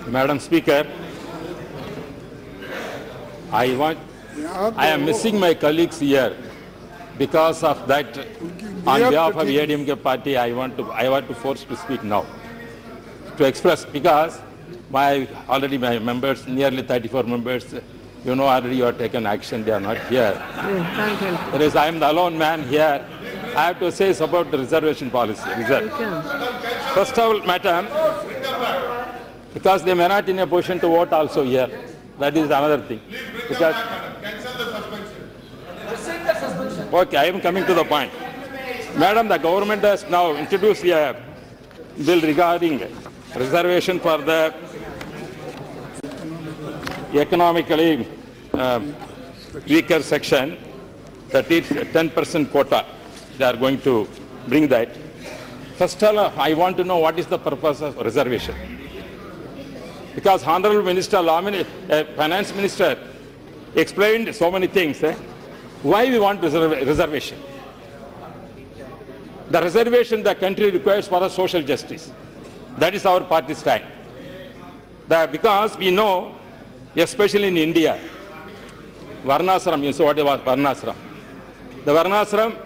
Madam Speaker, I am missing my colleagues here. Because of that, on behalf of ADMK party, I want to force to speak now. To express, because my members, nearly 34 members, already you have taken action, they are not here. Whereas I am the alone man here. I have to say about the reservation policy. First of all, madam, because they may not in a position to vote also here. That is another thing. Because, okay, I am coming to the point. Madam, the government has now introduced a bill regarding reservation for the economically weaker section, that is 10% quota. They are going to bring that. First of all, I want to know what is the purpose of reservation. Because Honorable Minister, Finance Minister explained so many things. Why we want reservation? The reservation the country requires for the social justice. That is our party stand. Because we know, especially in India, Varnasram, you know what was Varnasram. The Varnasram,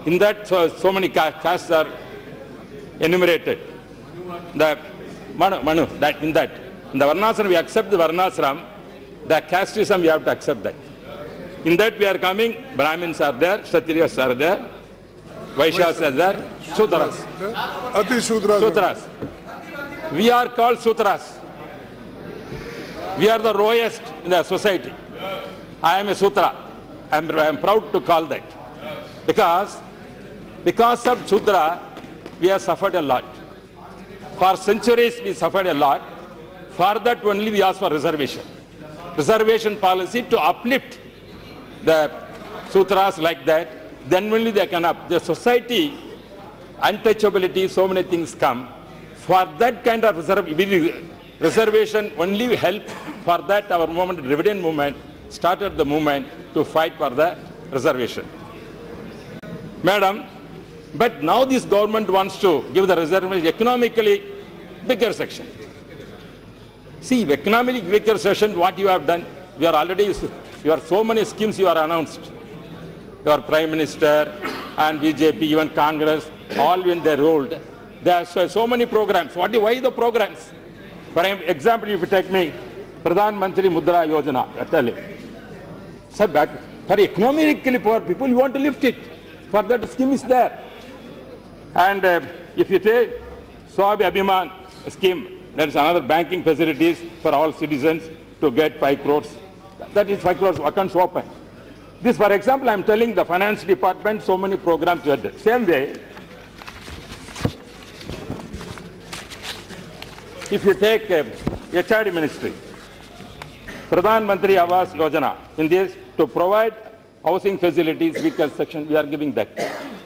in that so many castes are enumerated. The Manu, that in the Varnasram we accept the Varnasram, the casteism we have to accept that. In that we are coming, Brahmins are there, Kshatriyas are there, Vaishyas are there, Sudras. Sudras. We are called Sudras. We are the lowest in the society. I am a Sutra. I am proud to call that. Because of Sudra, we have suffered a lot. For centuries we suffered a lot. For that only we ask for reservation. Reservation policy to uplift the Sutras like that, then only they can up. The society, untouchability, so many things come. For that kind of reservation only help. For that our movement, dividend movement, started the movement to fight for the reservation. Madam, but now this government wants to give the reservation economically bigger section. See, economically weaker section, what you have done, we are already, you are so many schemes you are announced. Your Prime Minister and BJP, even Congress, all when they ruled, there are so many programs. Why the programs? For example, if you take me, Pradhan Mantri Mudra Yojana, I tell you. Sir, for economically poor people, you want to lift it. For that scheme is there. And if you take Swabhi Abhiman scheme, there is another banking facilities for all citizens to get 5 crores. That is 5 crores accounts open. This, for example, I am telling the finance department, so many programs were there. Same way, if you take HRD ministry, Pradhan Mantri Awas Yojana, in this, to provide housing facilities, weaker section, we are giving that.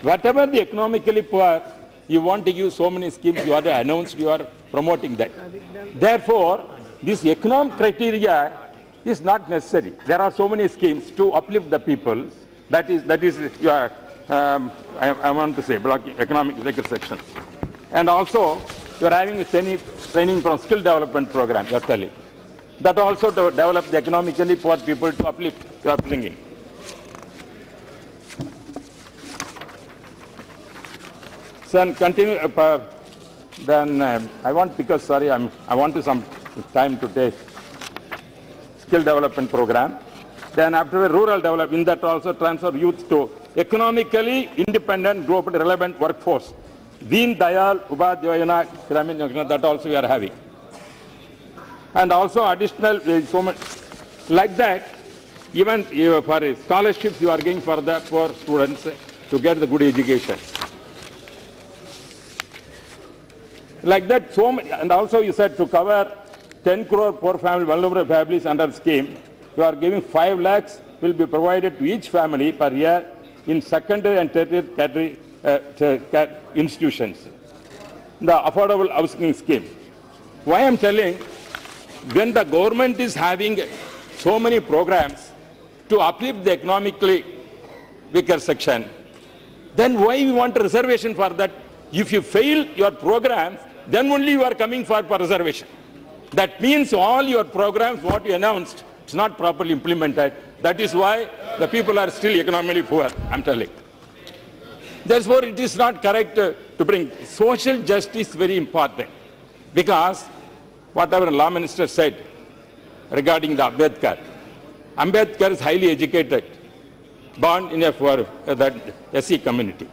Whatever the economically poor, you want to give so many schemes, you are announced, you are promoting that. Therefore, this economic criteria is not necessary. There are so many schemes to uplift the people. That is your, I want to say, economic weaker section. And also, you are having a training from skill development program, you are telling. That also to develop the economically poor people to uplift, you are bringing. So continue, then I want, because sorry, I want to some time to take skill development program. Then after rural development, in that also transfer youth to economically independent, globally relevant workforce. Deen Dayal Upadhyayana Gramin Yojana, that also we are having. And also additional, so much, like that, even for scholarships you are giving for the poor students to get the good education. Like that, so many, and also you said to cover 10 crore poor family, vulnerable families under scheme, you are giving 5 lakhs will be provided to each family per year in secondary and tertiary institutions. The affordable housing scheme. Why I am telling, when the government is having so many programs to uplift the economically weaker section, then why we want a reservation for that If you fail your programs, then only you are coming for reservation. That means all your programs, what you announced, it's not properly implemented. That is why the people are still economically poor, I'm telling. Therefore, it is not correct to bring social justice very important. Because whatever law minister said regarding the Ambedkar is highly educated, born in for that SC community.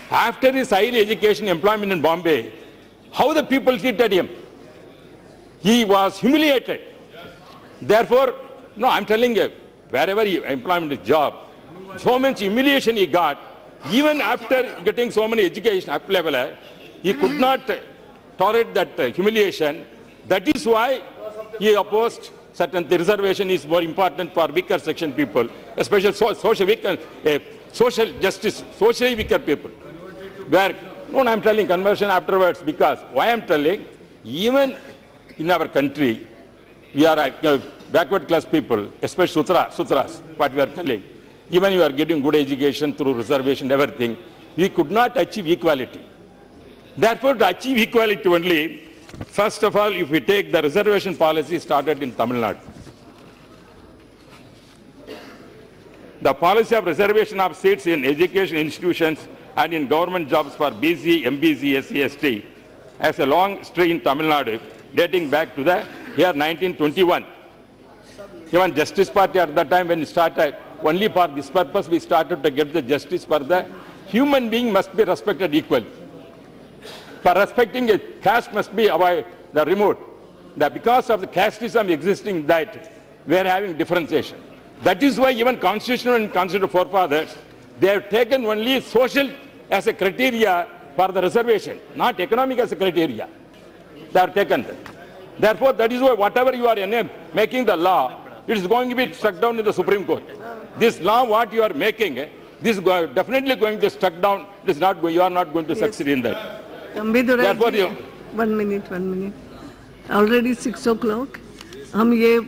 After his highly education employment in Bombay, how the people treated him? He was humiliated. Therefore, no, I'm telling you, wherever he employment job, so much humiliation he got, even after getting so many education up level, he could not tolerate that humiliation. That is why he opposed certain reservation is more important for weaker section people, especially social justice, socially weaker people. Where, no, I'm telling conversion afterwards, because why I'm telling, even in our country, we are backward class people, especially sutras, what we are telling. Even you are getting good education through reservation, everything, we could not achieve equality. Therefore, to achieve equality only, first of all, if we take the reservation policy started in Tamil Nadu. The policy of reservation of seats in education institutions and in government jobs for BC, MBC, SC, ST has a long history in Tamil Nadu, dating back to the year 1921. Even Justice Party at that time when it started, only for this purpose we started to get the justice for the human being must be respected equally. For respecting a caste must be removed. That because of the casteism existing that, we are having differentiation. That is why even constitutional and constitutional forefathers, they have taken only social as a criteria for the reservation, not economic as a criteria. They have taken that. Therefore, that is why whatever you are making the law, it is going to be struck down in the Supreme Court. This law, what you are making, this is definitely going to be struck down. It is not, you are not going to succeed in that. Therefore, one minute. Already 6 o'clock. हम ये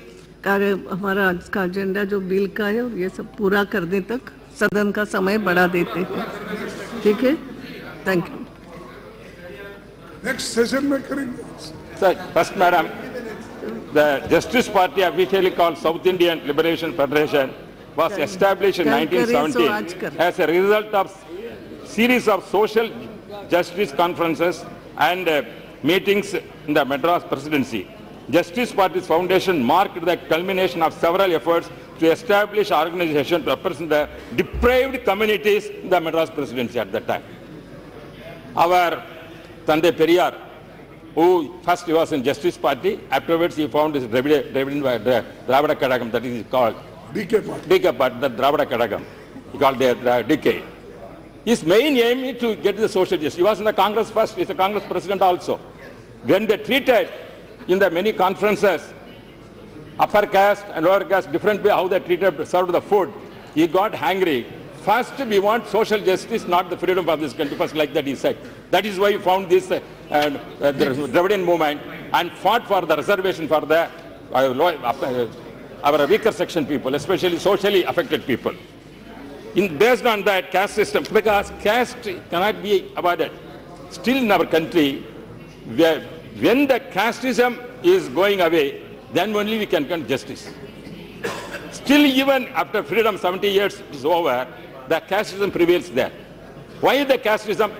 कार्य हमारा आज का agenda जो bill का है ये सब पूरा करने तक सदन का समय बढ़ा देते हैं. ठीक है? Thank you. Next session में करेंगे. Sir, first, Madam, the Justice Party, officially called South Indian Liberation Federation, was established in 1917 as a result of series of social justice conferences and meetings in the Madras Presidency. Justice Party's foundation marked the culmination of several efforts to establish an organization to represent the deprived communities in the Madras Presidency at that time. Our Tande Periyar, who first he was in Justice Party, afterwards he found his Dravida Kadagam, that is called DK Party, the Dravida Kadagam. He called the DK. His main aim is to get the social justice. He was in the Congress first, he's a Congress president also. When they treated in the many conferences, upper caste and lower caste, different way how they treated, served the food, he got hungry. First, we want social justice, not the freedom of this country, first like that he said. That is why he found this the Dravidian movement and fought for the reservation for the our weaker section people, especially socially affected people. Based on that caste system, because caste cannot be avoided. Still in our country, when the casteism is going away, then only we can get justice. Still, even after freedom, 70 years is over, the casteism prevails there. Why the casteism?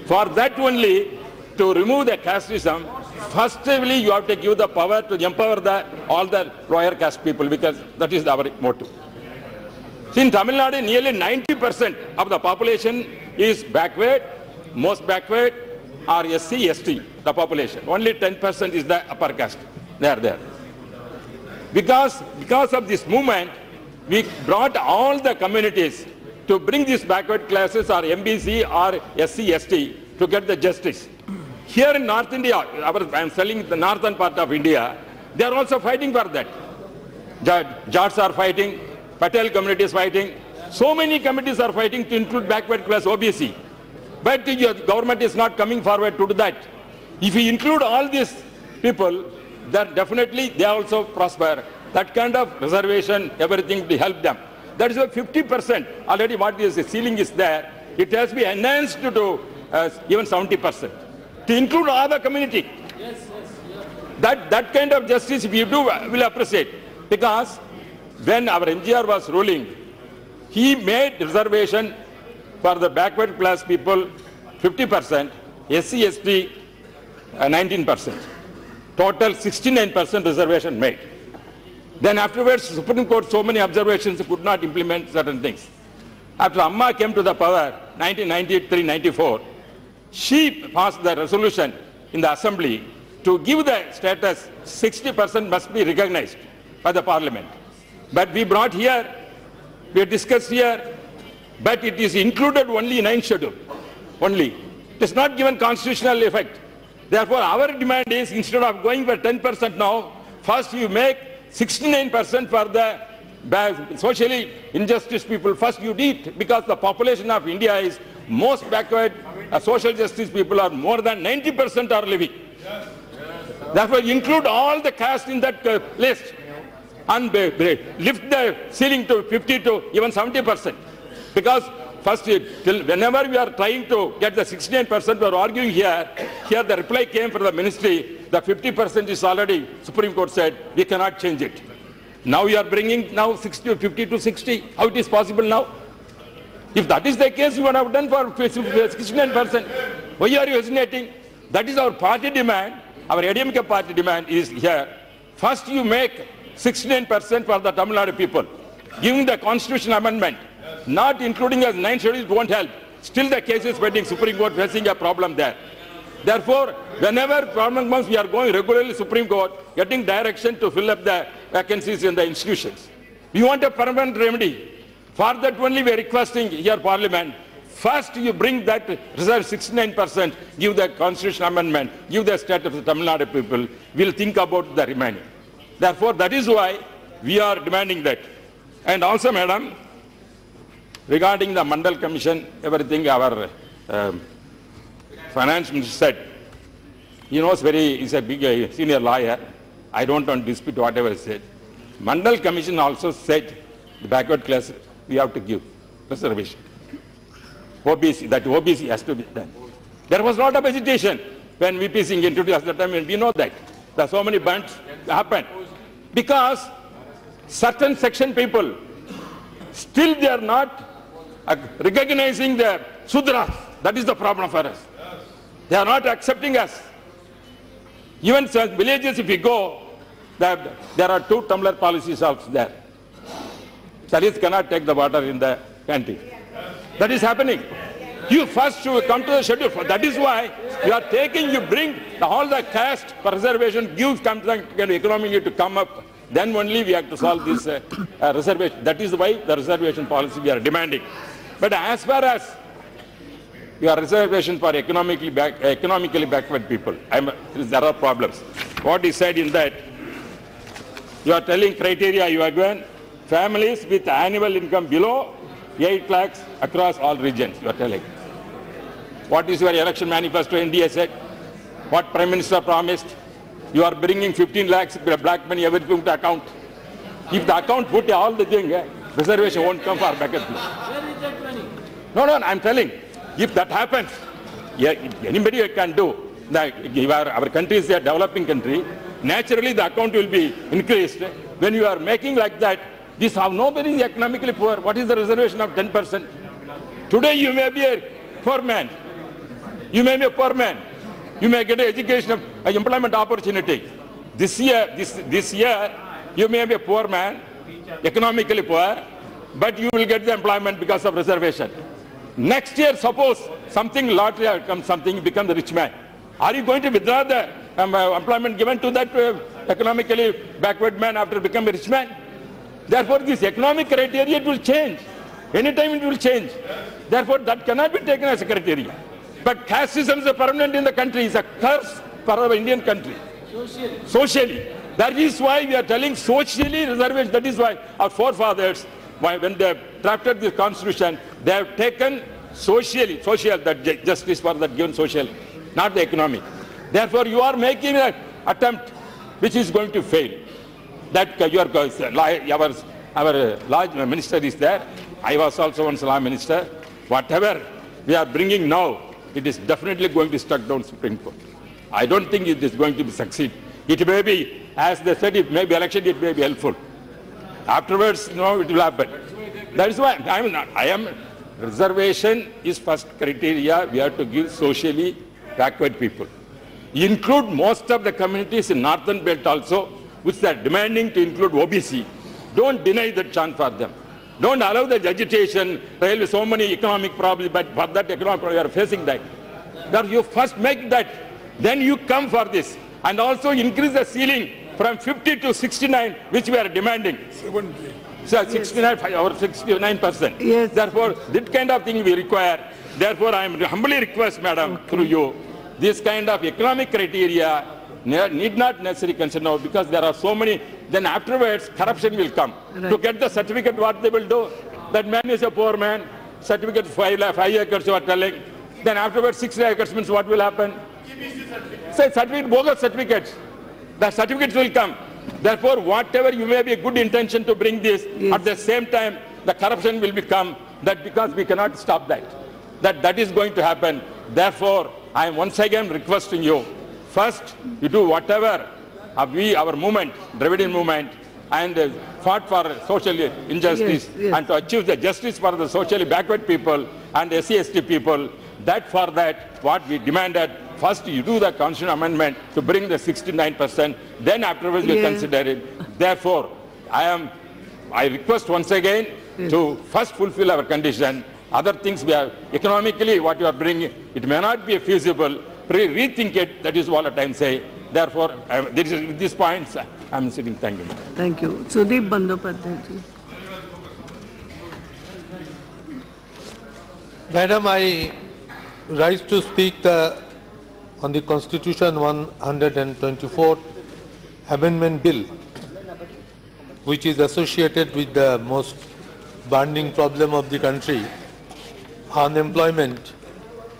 For that only, to remove the casteism, firstly you have to give the power to empower all the lower caste people, because that is our motto. In Tamil Nadu, nearly 90% of the population is backward, most backward are SC, ST, the population. Only 10% is the upper caste. They are there. Because of this movement, we brought all the communities to bring these backward classes or MBC or SC, ST to get the justice. Here in North India, I am telling the northern part of India, they are also fighting for that. Jats are fighting, Patel community is fighting. So many communities are fighting to include backward class OBC. But the government is not coming forward to do that. If we include all these people, then definitely they also prosper. That kind of reservation, everything to help them. That is why 50% already what is the ceiling is there. It has to be enhanced to even 70%. To include all the community. That kind of justice, if you do, will appreciate. Because when our MGR was ruling, he made reservation for the backward class people 50%, SC, ST 19%. Total 69% reservation made. Then afterwards, Supreme Court, so many observations, could not implement certain things. After Amma came to the power, 1993-94, she passed the resolution in the assembly to give the status 60% must be recognized by the parliament. But we brought here, we discussed here, but it is included only in 9th schedule, only. It is not given constitutional effect. Therefore, our demand is, instead of going for 10% now, first you make 69% for the socially injustice people. First you do it, because the population of India is most backward. Social justice people are more than 90% are living. Therefore, include all the caste in that list and lift the ceiling to 50 to even 70%. Because first, whenever we are trying to get the 69%, we are arguing here the reply came from the ministry, the 50% is already, Supreme Court said, we cannot change it. Now we are bringing now 50 to 60. How it is possible now? If that is the case, you would have done for 69%. Why are you hesitating? That is our party demand. Our ADMK party demand is here. First you make 69% for the Tamil Nadu people. Giving the constitution amendment, not including as 9 schedules won't help. Still the case is pending, Supreme Court facing a problem there. Therefore, whenever problem comes, we are going regularly to Supreme Court, getting direction to fill up the vacancies in the institutions. We want a permanent remedy. For that only we are requesting here Parliament, first you bring that reserve 69%, give the constitution amendment, give the status of the Tamil Nadu people, we'll think about the remaining. Therefore, that is why we are demanding that. And also, Madam, regarding the Mandal Commission, everything our finance minister said, he knows he's a big senior lawyer. I don't want to dispute whatever he said. Mandal Commission also said the backward class we have to give reservation. OBC, that OBC has to be done. There was not a hesitation when VP Singh introduced at the time, and we know that. There are so many bunts happened. Because certain section people, still they are not recognizing the Sudras. That is the problem for us. They are not accepting us. Even some villages, if we go, there are 2 tumbler policies also there. Dalits cannot take the water in the country. That is happening. You first should come to the schedule. That is why you are taking, you bring all the caste for reservation, give economically to come up. Then only we have to solve this reservation. That is why the reservation policy we are demanding. But as far as your reservation for economically backward people, there are problems. What is said in that, you are telling criteria you are given, families with annual income below 8 lakhs across all regions, you are telling. What is your election manifesto? NDA said? What Prime Minister promised? You are bringing 15 lakhs black money, everything to account. If the account put all the thing, reservation won't come for backward people. Where is that money? No, I'm telling. If that happens, anybody can do. Our country is a developing country. Naturally, the account will be increased. When you are making like that, this how nobody is economically poor. What is the reservation of 10%? Today you may be a poor man. You may be a poor man. You may get an education, an employment opportunity. This year, you may be a poor man, economically poor, but you will get the employment because of reservation. Next year, suppose something lottery comes, something, you become the rich man. Are you going to withdraw the employment given to that economically backward man after becoming a rich man? Therefore, this economic criteria, it will change. Anytime it will change. Therefore, that cannot be taken as a criteria. But caste system is permanent in the country. It's a curse for our Indian country. Socially. That is why we are telling socially reservation. That is why our forefathers, when they drafted this constitution, they have taken social, that justice for that given social, not the economic. Therefore, you are making an attempt which is going to fail. That our large minister is there. I was also once law minister. Whatever we are bringing now, it is definitely going to struck down Supreme Court. I don't think it is going to succeed. It may be, as they said, it may be election, it may be helpful. Afterwards, it will happen. That is why I am reservation is first criteria we have to give socially backward people. Include most of the communities in northern belt also, which they are demanding to include OBC. Don't deny that chance for them. Don't allow the agitation. There will be so many economic problems, but for that economic problem, you are facing that. That you first make that, then you come for this. And also increase the ceiling from 50 to 69, which we are demanding. 70. So 69 or 69%. Yes. Therefore, this kind of thing we require. Therefore, I am humbly request, madam, through you, this kind of economic criteria need not necessarily consider now, because there are so many. Then afterwards, corruption will come. Right. To get the certificate, what they will do? That man is a poor man. Certificate 5 acres you are telling. Then afterwards 6 acres means what will happen? Say certificate, bogus certificates. The certificates will come. Therefore, whatever you may be a good intention to bring this, yes, at the same time, the corruption will become that, because we cannot stop that. That is going to happen. Therefore, I am once again requesting you, first, you do whatever our movement, Dravidian movement, and fought for social injustice, yes, yes, and to achieve the justice for the socially backward people and SC/ST people. That for that, what we demanded, first you do the constitutional amendment to bring the 69%, then afterwards we consider it. Therefore, I request once again to first fulfill our condition. Other things we are economically what you are bringing, it may not be feasible. Rethink it. That is what I am saying. Therefore, with these points, I am sitting. Thank you. Thank you. Sudeep Bandyopadhyay. Madam, I rise to speak on the Constitution 124 Amendment Bill, which is associated with the most burning problem of the country, unemployment,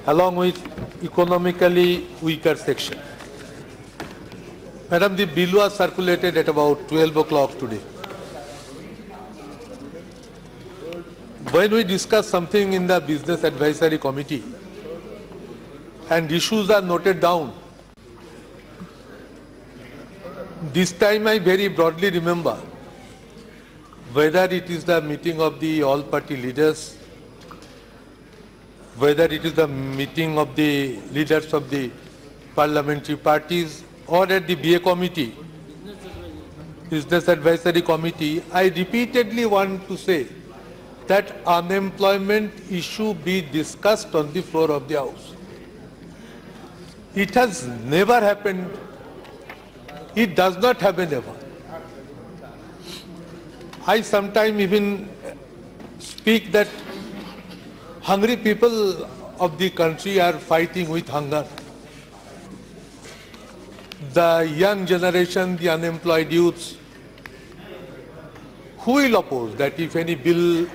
along with economically weaker section. Madam, the bill was circulated at about 12 o'clock today. When we discuss something in the Business Advisory Committee and issues are noted down, this time I very broadly remember whether it is the meeting of the all-party leaders, whether it is the meeting of the leaders of the parliamentary parties, or at the BA committee, Business Advisory Committee, I repeatedly want to say that unemployment issue be discussed on the floor of the House. It has never happened. It does not happen ever. I sometimes even speak that hungry people of the country are fighting with hunger. The young generation, the unemployed youths, who will oppose that if any bill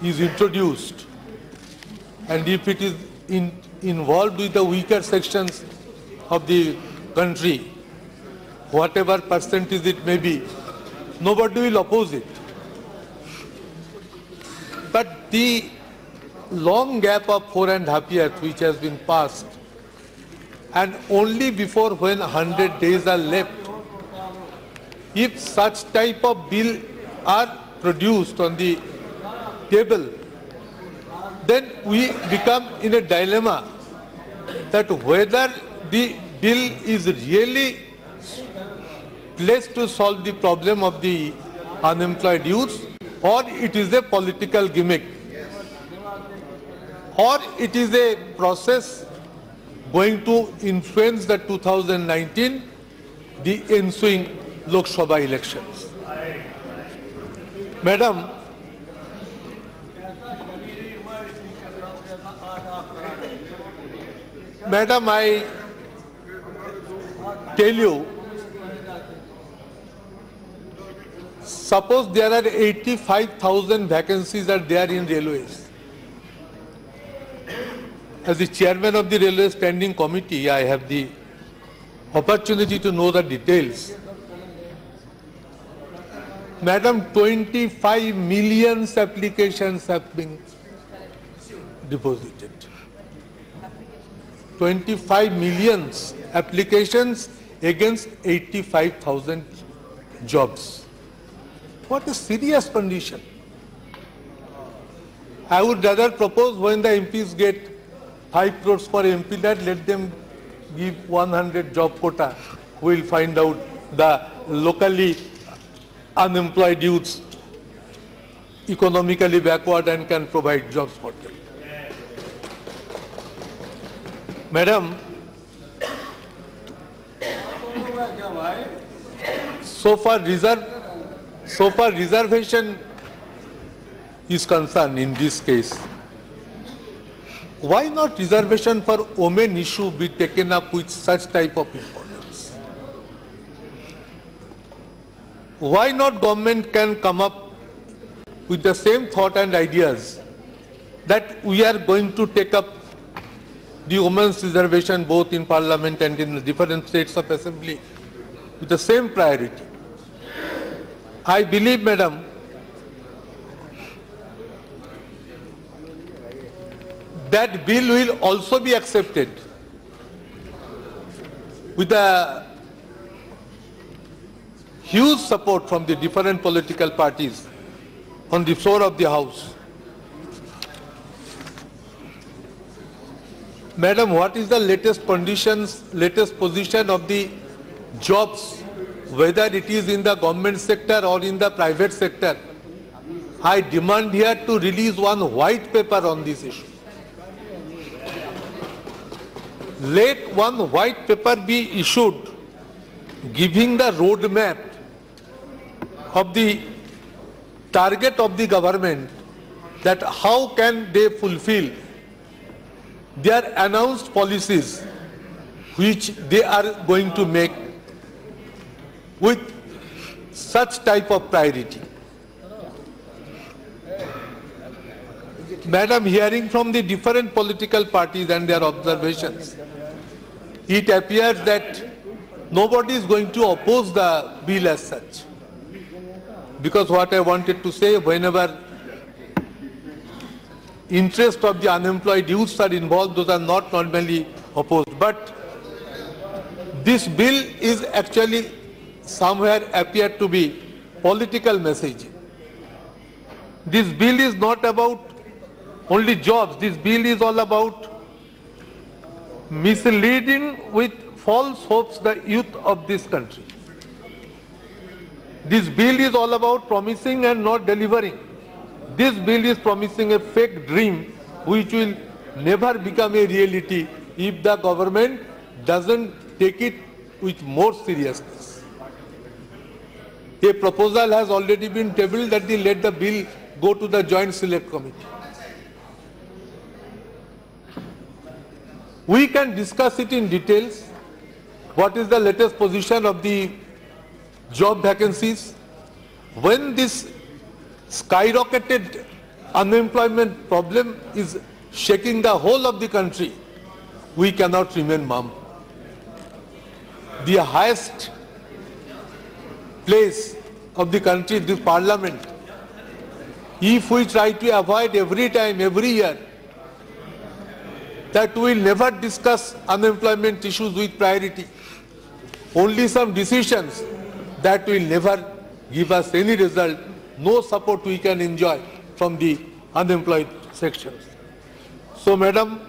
is introduced and if it is involved with the weaker sections of the country, whatever percentage it may be, nobody will oppose it. But the long gap of 4.5 years which has been passed, and only before when 100 days are left, if such type of bill are produced on the table, then we become in a dilemma that whether the bill is really placed to solve the problem of the unemployed youth, or it is a political gimmick, or it is a process going to influence the 2019, the ensuing Lok Sabha elections. Madam, I tell you, suppose there are 85,000 vacancies are there in railways. As the chairman of the Railway Standing Committee, I have the opportunity to know the details. Madam, 25 million applications have been deposited. 25 million applications against 85,000 jobs. What a serious condition. I would rather propose when the MPs get 5 crores for MP, that let them give 100 job quota. We'll find out the locally unemployed youths economically backward and can provide jobs for them. Madam, so far reservation is concerned in this case, why not reservation for women issue be taken up with such type of importance? Why not government can come up with the same thought and ideas that we are going to take up the women's reservation both in parliament and in the different states of assembly with the same priority? I believe, madam, that bill will also be accepted with a huge support from the different political parties on the floor of the House. Madam, what is the latest position of the jobs, whether it is in the government sector or in the private sector? I demand here to release one white paper on this issue. Let one white paper be issued giving the roadmap of the target of the government, that how can they fulfill their announced policies which they are going to make with such type of priority. Madam, hearing from the different political parties and their observations, it appears that nobody is going to oppose the bill as such. Because what I wanted to say, whenever interest of the unemployed youths are involved, those are not normally opposed. But this bill is actually somewhere appeared to be political message. This bill is not about only jobs. This bill is all about misleading with false hopes the youth of this country. This bill is all about promising and not delivering. This bill is promising a fake dream which will never become a reality if the government doesn't take it with more seriousness. A proposal has already been tabled that they let the bill go to the Joint Select Committee. We can discuss it in details. What is the latest position of the job vacancies? When this skyrocketed unemployment problem is shaking the whole of the country, we cannot remain mum. The highest place of the country, the parliament, if we try to avoid every time, every year, that we will never discuss unemployment issues with priority, only some decisions that will never give us any result, no support we can enjoy from the unemployed sections. So, madam,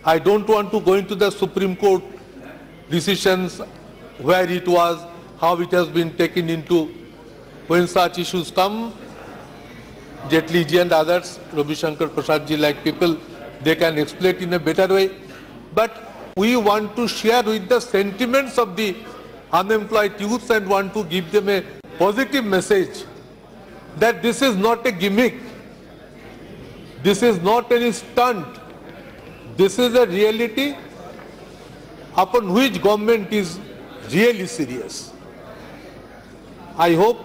I don't want to go into the Supreme Court decisions, where it was, how it has been taken into. When such issues come, Jetli ji and others, Ravi Shankar Prasad ji like people, they can explain it in a better way. But we want to share with the sentiments of the unemployed youths and want to give them a positive message that this is not a gimmick, this is not any stunt, this is a reality upon which government is really serious. I hope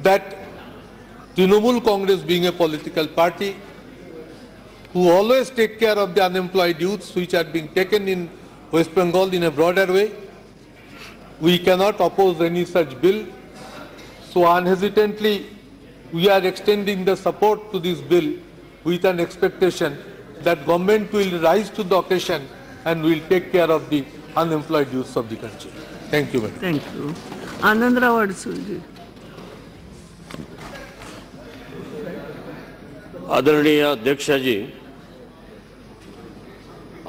that Trinamool Congress, being a political party who always take care of the unemployed youths which are being taken in West Bengal in a broader way, we cannot oppose any such bill. So unhesitantly, we are extending the support to this bill with an expectation that government will rise to the occasion and will take care of the unemployed youth of the country. Thank you, madam. Thank you. Anandrao Adsul ji. आदरणीय अध्यक्ष जी,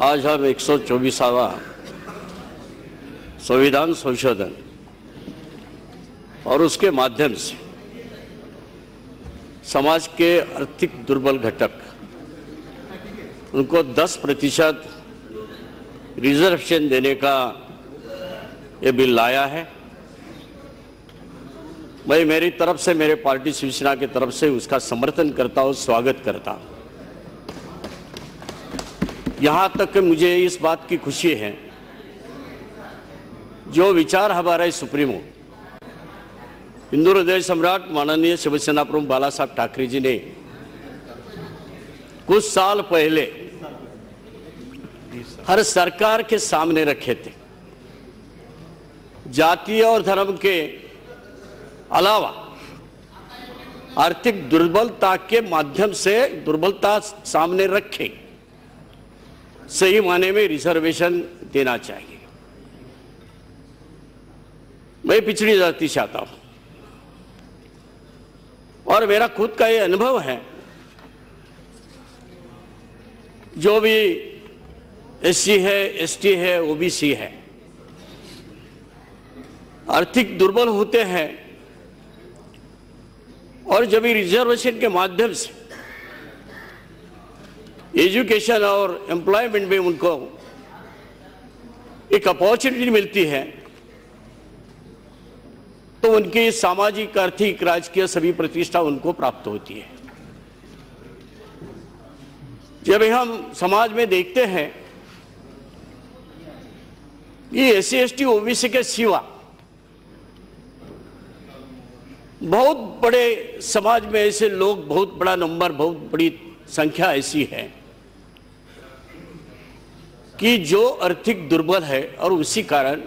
आज हम 124वां संविधान संशोधन और उसके माध्यम से समाज के आर्थिक दुर्बल घटक उनको 10% रिजर्वेशन देने का ये बिल लाया है। मैं मेरी तरफ से, मेरे पार्टी शिवसेना की तरफ से उसका समर्थन करता हूँ, स्वागत करता हूँ। यहाँ तक कि मुझे इस बात की खुशी है जो विचार हमारे सुप्रीमो हिंदू हृदय सम्राट माननीय शिवसेना प्रमुख बाला साहब ठाकरे जी ने कुछ साल पहले हर सरकार के सामने रखे थे। जातीय और धर्म के अलावा आर्थिक दुर्बलता के माध्यम से दुर्बलता सामने रखे सही माने में रिजर्वेशन देना चाहिए। मैं पिछड़ी जाति से आता हूं और मेरा खुद का ये अनुभव है, जो भी एससी है, एसटी है, ओबीसी है, आर्थिक दुर्बल होते हैं और जब रिजर्वेशन के माध्यम से एजुकेशन और एम्प्लॉयमेंट में उनको एक अपॉर्चुनिटी मिलती है तो उनकी सामाजिक, आर्थिक, राजकीय सभी प्रतिष्ठा उनको प्राप्त होती है। जब हम समाज में देखते हैं ये एससी, एसटी, ओबीसी के सिवा बहुत बड़े समाज में ऐसे लोग, बहुत बड़ा नंबर, बहुत बड़ी संख्या ऐसी है कि जो आर्थिक दुर्बल है और उसी कारण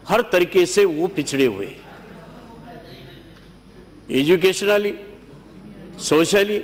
हर तरीके से वो पिछड़े हुए, एजुकेशनली, सोशली,